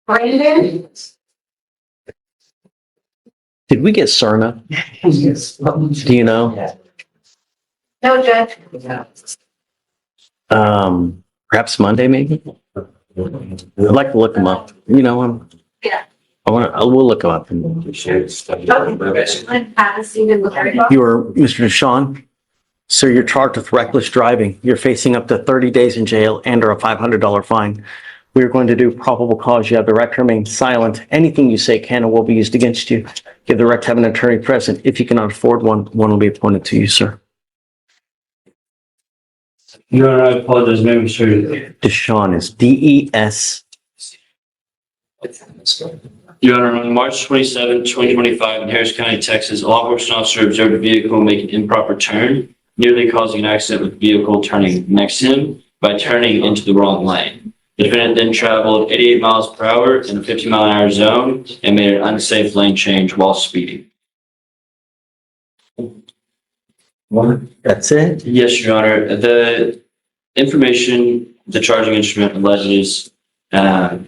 Brandon? Did we get Cerna? Yes. Do you know? No, Judge. Perhaps Monday, maybe? I'd like to look them up. You know, Yeah. we'll look them up. You are Mr. Deshawn. Sir, you're charged with reckless driving. You're facing up to 30 days in jail and or a $500 fine. We are going to do probable cause. You have the right to remain silent. Anything you say can or will be used against you. You have the right to have an attorney present. If you cannot afford one, one will be appointed to you, sir. Your Honor, I apologize, maybe sure. Deshawn is D-E-S. Your Honor, on March 27, 2025, in Harris County, Texas, a law enforcement officer observed a vehicle make an improper turn, nearly causing an accident with the vehicle turning next to him by turning into the wrong lane. The defendant then traveled 88 miles per hour in a 50-mile-an-hour zone and made an unsafe lane change while speeding. That's it? Yes, Your Honor. The information, the charging instrument alleges that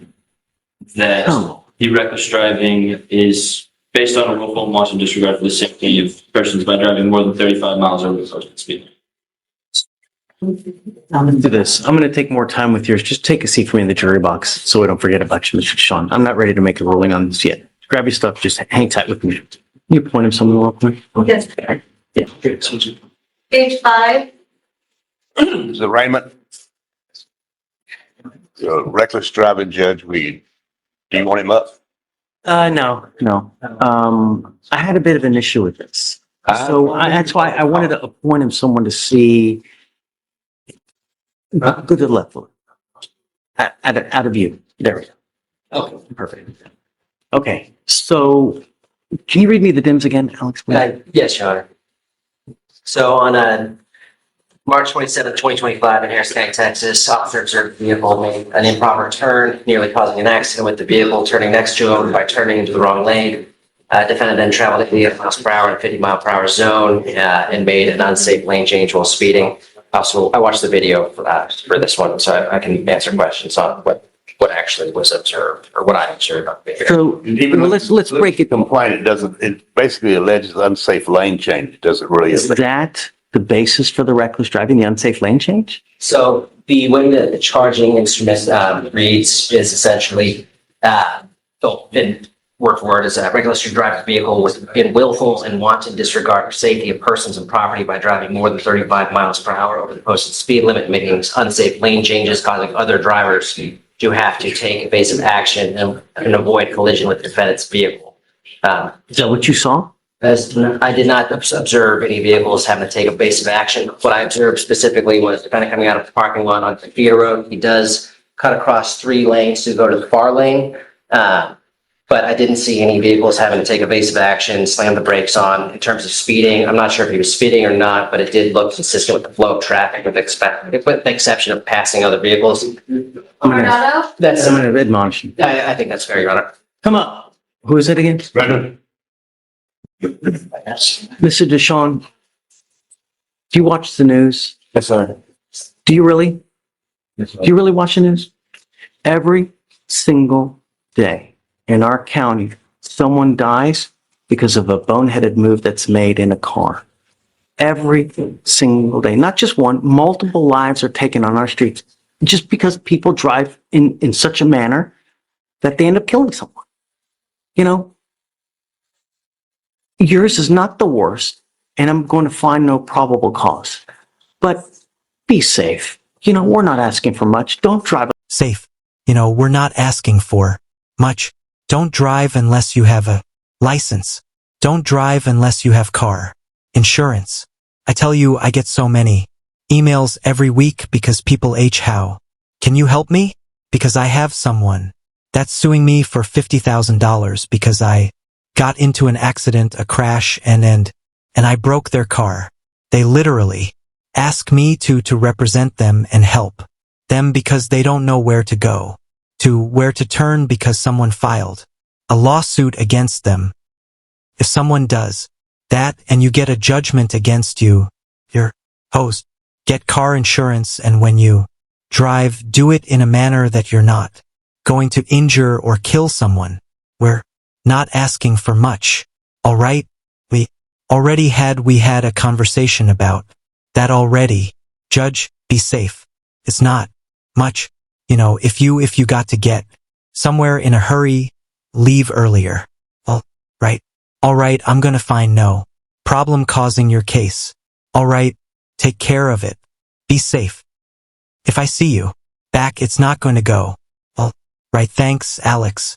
the reckless driving is based on a willful and wanton disregard for the safety of persons by driving more than 35 miles over the posted speed limit. I'm going to do this. I'm going to take more time with yours. Just take a seat for me in the jury box so we don't forget about you, Mr. Deshawn. I'm not ready to make a ruling on this yet. Grab your stuff. Just hang tight with me. Can you point him something real quick? Yes. Yeah. Page 5. Mr. Raymond, reckless driving judge, do you want him up? No. I had a bit of an issue with this. That's why I wanted to appoint him someone to see. Go to the left. Out of view. There we go. Okay, perfect. Okay, so can you read me the DIMS again, Alex? Yes, Your Honor. So on March 27, 2025 in Harris County, Texas, officer observed the vehicle made an improper turn, nearly causing an accident with the vehicle turning next to him by turning into the wrong lane. Defendant then traveled at 88 miles per hour in a 50-mile-per-hour zone and made an unsafe lane change while speeding. Also, I watched the video for this one, so I can answer questions on what actually was observed or what I observed on video. So let's break it. Complaint, it basically alleges unsafe lane change. It doesn't really. Is that the basis for the reckless driving, the unsafe lane change? So the way that the charging instrument reads is essentially, in word for word, is a reckless driving vehicle in willful and wanton disregard for safety of persons and property by driving more than 35 miles per hour over the posted speed limit, making unsafe lane changes, causing other drivers to have to take evasive action and avoid collision with the defendant's vehicle. Is that what you saw? As I did not observe any vehicles having to take evasive action. What I observed specifically was the defendant coming out of the parking lot on the theater road. He does cut across 3 lanes to go to the far lane. But I didn't see any vehicles having to take evasive action, slam the brakes on. In terms of speeding, I'm not sure if he was speeding or not, but it did look consistent with the flow of traffic with the exception of passing other vehicles. Coronado? That's, I'm going to admonish you. I think that's fair, Your Honor. Come up. Who is it again? Brendan. Mr. Deshawn, do you watch the news? Yes, sir. Do you really? Do you really watch the news? Every single day in our county, someone dies because of a boneheaded move that's made in a car. Every single day. Not just one, multiple lives are taken on our streets just because people drive in such a manner that they end up killing someone. You know, yours is not the worst, and I'm going to find no probable cause. But be safe. You know, we're not asking for much. Don't drive. Safe. You know, we're not asking for much. Don't drive unless you have a license. Don't drive unless you have car insurance. I tell you, I get so many emails every week because people how. Can you help me? Because I have someone that's suing me for $50,000 because I got into an accident, a crash, and I broke their car. They literally ask me to represent them and help them because they don't know where to go, to where to turn because someone filed a lawsuit against them. If someone does that and you get a judgment against you, your host, get car insurance, and when you drive, do it in a manner that you're not going to injure or kill someone. We're not asking for much. All right? We had a conversation about that already. Judge, be safe. It's not much. You know, if you got to get somewhere in a hurry, leave earlier. All right, I'm gonna find no problem causing your case. All right, take care of it. Be safe. If I see you back, it's not going to go. All right, thanks, Alex.